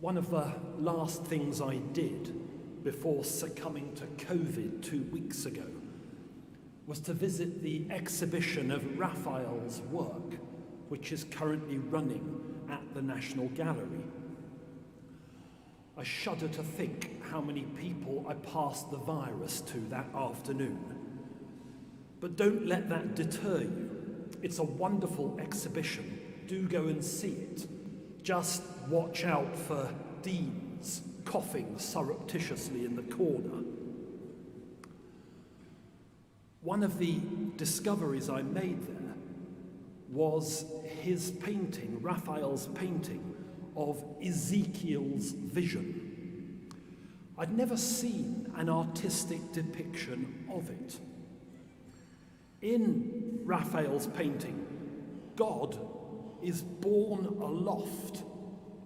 One of the last things I did before succumbing to COVID 2 weeks ago was to visit the exhibition of Raphael's work, which is currently running at the National Gallery. I shudder to think how many people I passed the virus to that afternoon. But don't let that deter you. It's a wonderful exhibition. Do go and see it. Just watch out for deans coughing surreptitiously in the corner. One of the discoveries I made there was his painting, Raphael's painting, of Ezekiel's vision. I'd never seen an artistic depiction of it. In Raphael's painting, God is borne aloft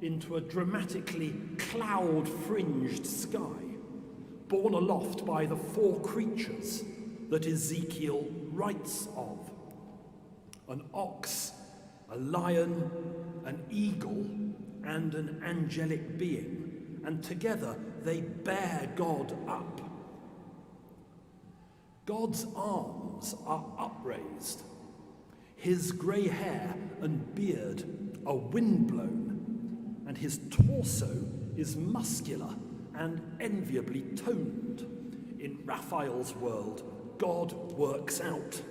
into a dramatically cloud-fringed sky, borne aloft by the 4 creatures that Ezekiel writes of: an ox, a lion, an eagle, and an angelic being, and together they bear God up. God's arms are upraised. His grey hair and beard are windblown, and his torso is muscular and enviably toned. In Raphael's world, God works out.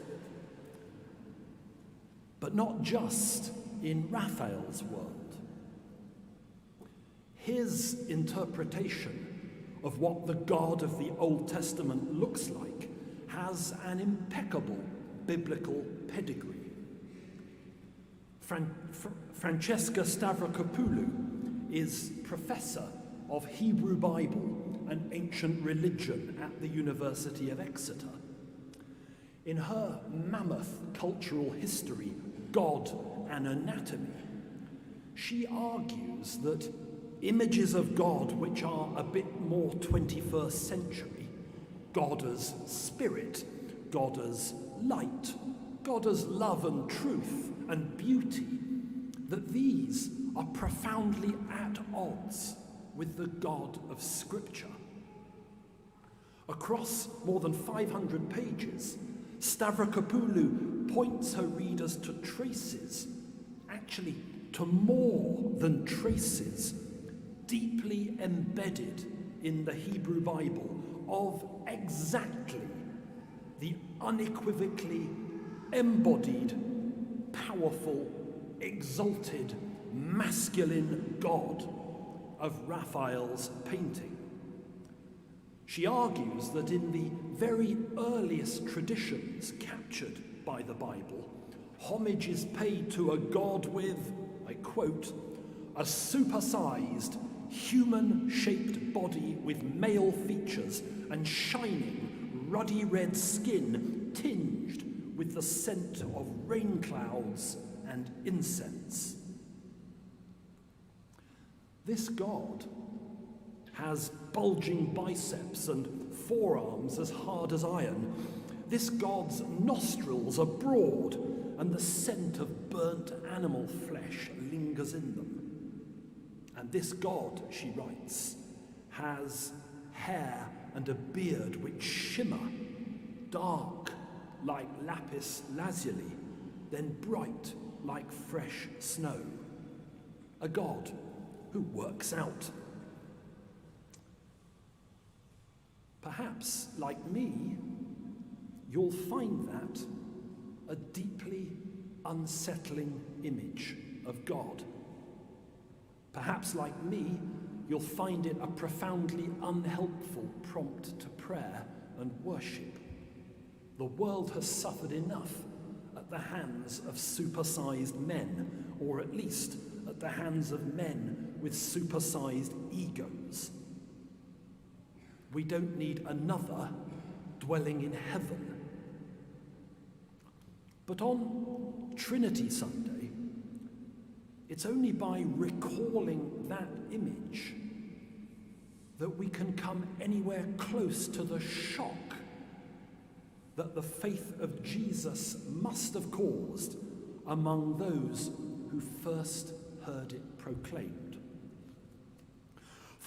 But not just in Raphael's world. His interpretation of what the God of the Old Testament looks like has an impeccable biblical pedigree. Francesca Stavrakopoulou is professor of Hebrew Bible and ancient religion at the University of Exeter. In her mammoth cultural history, God and Anatomy, she argues that images of God which are a bit more 21st century, God as spirit, God as light, God as love and truth and beauty, that these are profoundly at odds with the God of Scripture. Across more than 500 pages, Stavrakopoulou points her readers to traces, actually to more than traces, deeply embedded in the Hebrew Bible of exactly the unequivocally embodied, powerful, exalted, masculine God of Raphael's painting. She argues that in the very earliest traditions captured by the Bible, homage is paid to a God with, I quote, a supersized, human-shaped body with male features and shining, ruddy red skin tinged with the scent of rain clouds and incense. This God has bulging biceps and forearms as hard as iron. This God's nostrils are broad, and the scent of burnt animal flesh lingers in them. And this God, she writes, has hair and a beard which shimmer, dark like lapis lazuli, then bright like fresh snow. A God who works out. Perhaps, like me, you'll find that a deeply unsettling image of God. Perhaps, like me, you'll find it a profoundly unhelpful prompt to prayer and worship. The world has suffered enough at the hands of supersized men, or at least at the hands of men with supersized egos. We don't need another dwelling in heaven. But on Trinity Sunday, it's only by recalling that image that we can come anywhere close to the shock that the faith of Jesus must have caused among those who first heard it proclaimed.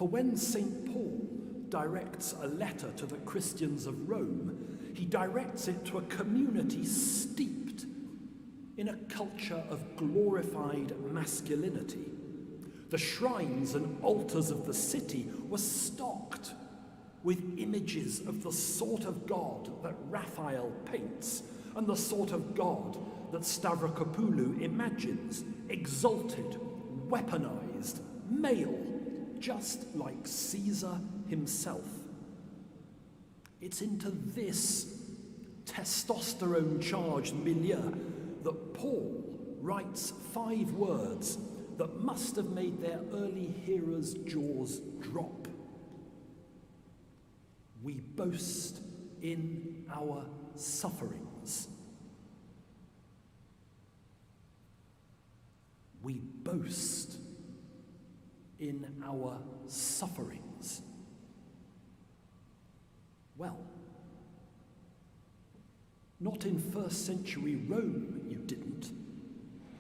For when St. Paul directs a letter to the Christians of Rome, he directs it to a community steeped in a culture of glorified masculinity. The shrines and altars of the city were stocked with images of the sort of God that Raphael paints and the sort of God that Stavrokopoulou imagines, exalted, weaponized, male, just like Caesar himself. It's into this testosterone-charged milieu that Paul writes 5 words that must have made their early hearers' jaws drop. We boast in our sufferings. We boast in our sufferings. Well, not in first century Rome, you didn't.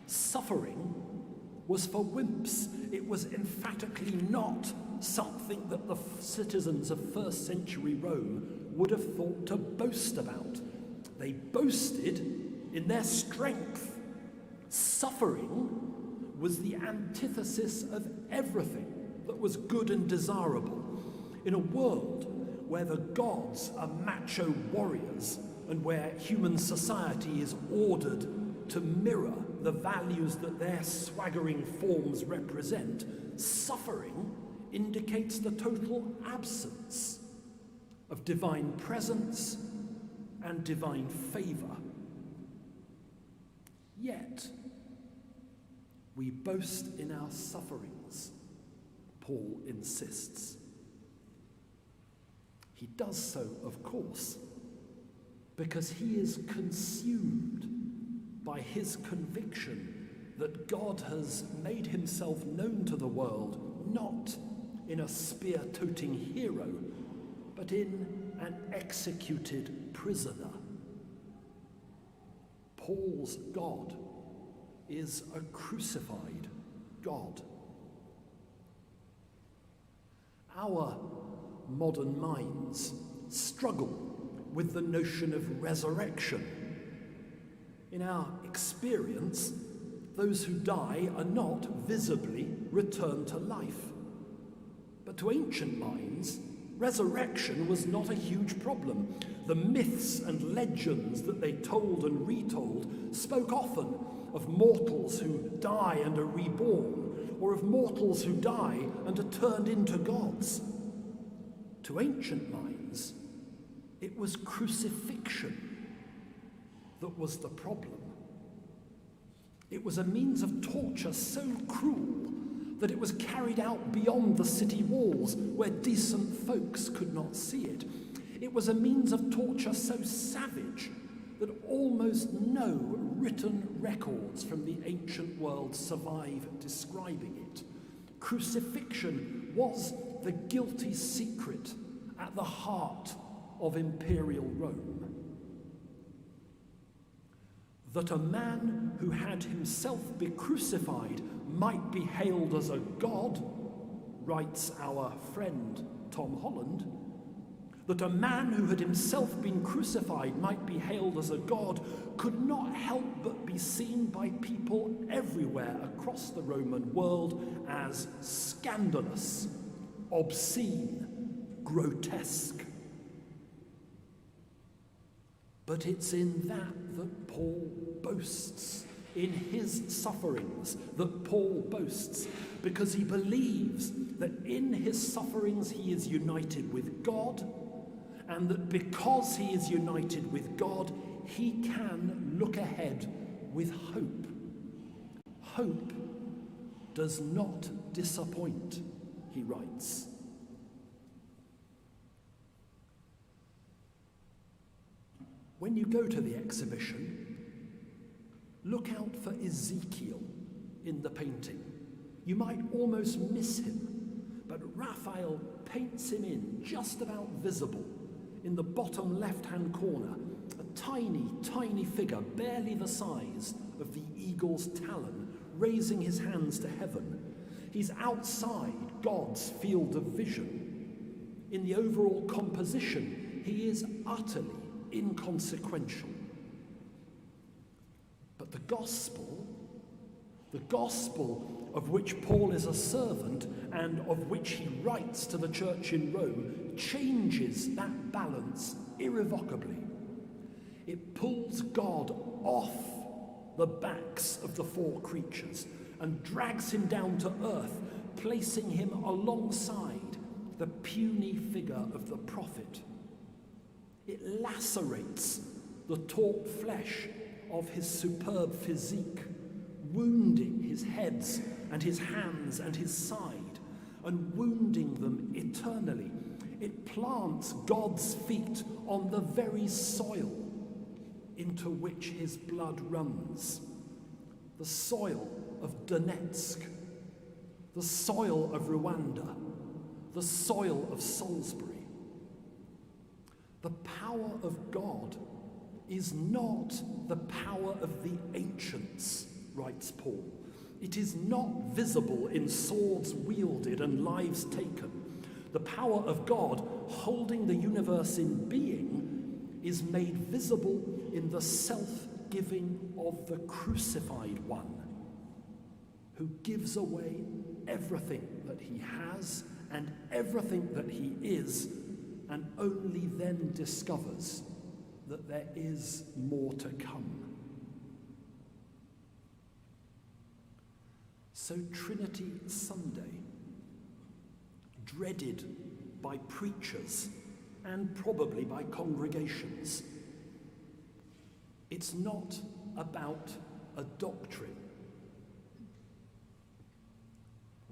Suffering was for wimps. It was emphatically not something that the citizens of first century Rome would have thought to boast about. They boasted in their strength. Suffering was the antithesis of everything that was good and desirable. In a world where the gods are macho warriors and where human society is ordered to mirror the values that their swaggering forms represent, suffering indicates the total absence of divine presence and divine favor. Yet, we boast in our sufferings, Paul insists. He does so, of course, because he is consumed by his conviction that God has made himself known to the world, not in a spear-toting hero, but in an executed prisoner. Paul's God is a crucified God. Our modern minds struggle with the notion of resurrection. In our experience, those who die are not visibly returned to life. But to ancient minds, resurrection was not a huge problem. The myths and legends that they told and retold spoke often of mortals who die and are reborn, or of mortals who die and are turned into gods. To ancient minds, it was crucifixion that was the problem. It was a means of torture so cruel that it was carried out beyond the city walls where decent folks could not see it. It was a means of torture so savage that almost no written records from the ancient world survive describing it. Crucifixion was the guilty secret at the heart of imperial Rome. That a man who had himself be crucified might be hailed as a god, writes our friend Tom Holland, that a man who had himself been crucified might be hailed as a god could not help but be seen by people everywhere across the Roman world as scandalous, obscene, grotesque. But it's in that Paul boasts, in his sufferings that Paul boasts, because he believes that in his sufferings he is united with God, and that because he is united with God, he can look ahead with hope. Hope does not disappoint, he writes. When you go to the exhibition, look out for Ezekiel in the painting. You might almost miss him, but Raphael paints him in just about visible in the bottom left-hand corner, a tiny, tiny figure, barely the size of the eagle's talon, raising his hands to heaven. He's outside God's field of vision. In the overall composition, he is utterly inconsequential. But the gospel of which Paul is a servant and of which he writes to the church in Rome, changes that balance irrevocably. It pulls God off the backs of the four creatures and drags him down to earth, placing him alongside the puny figure of the prophet. It lacerates the taut flesh of his superb physique, wounding his heads and his hands and his side, and wounding them eternally. It plants God's feet on the very soil into which his blood runs, the soil of Donetsk, the soil of Rwanda, the soil of Salisbury. The power of God is not the power of the ancients, writes Paul. It is not visible in swords wielded and lives taken. The power of God holding the universe in being is made visible in the self-giving of the crucified one, who gives away everything that he has and everything that he is, and only then discovers that there is more to come. So Trinity Sunday, dreaded by preachers and probably by congregations, it's not about a doctrine.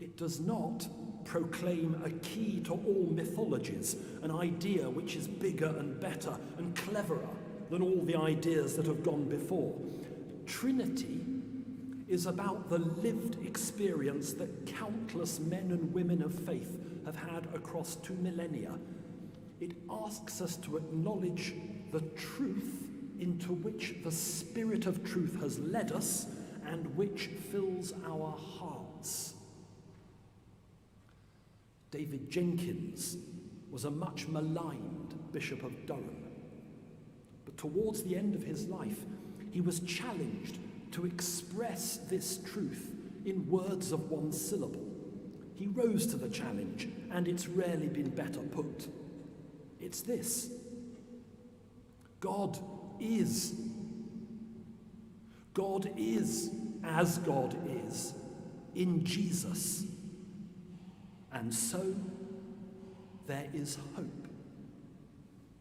It does not proclaim a key to all mythologies, an idea which is bigger and better and cleverer than all the ideas that have gone before. Trinity is about the lived experience that countless men and women of faith have had across 2 millennia. It asks us to acknowledge the truth into which the Spirit of truth has led us and which fills our hearts. David Jenkins was a much maligned Bishop of Durham, but towards the end of his life, he was challenged to express this truth in words of one syllable. He rose to the challenge, and it's rarely been better put. It's this: God is. God is as God is in Jesus. And so there is hope.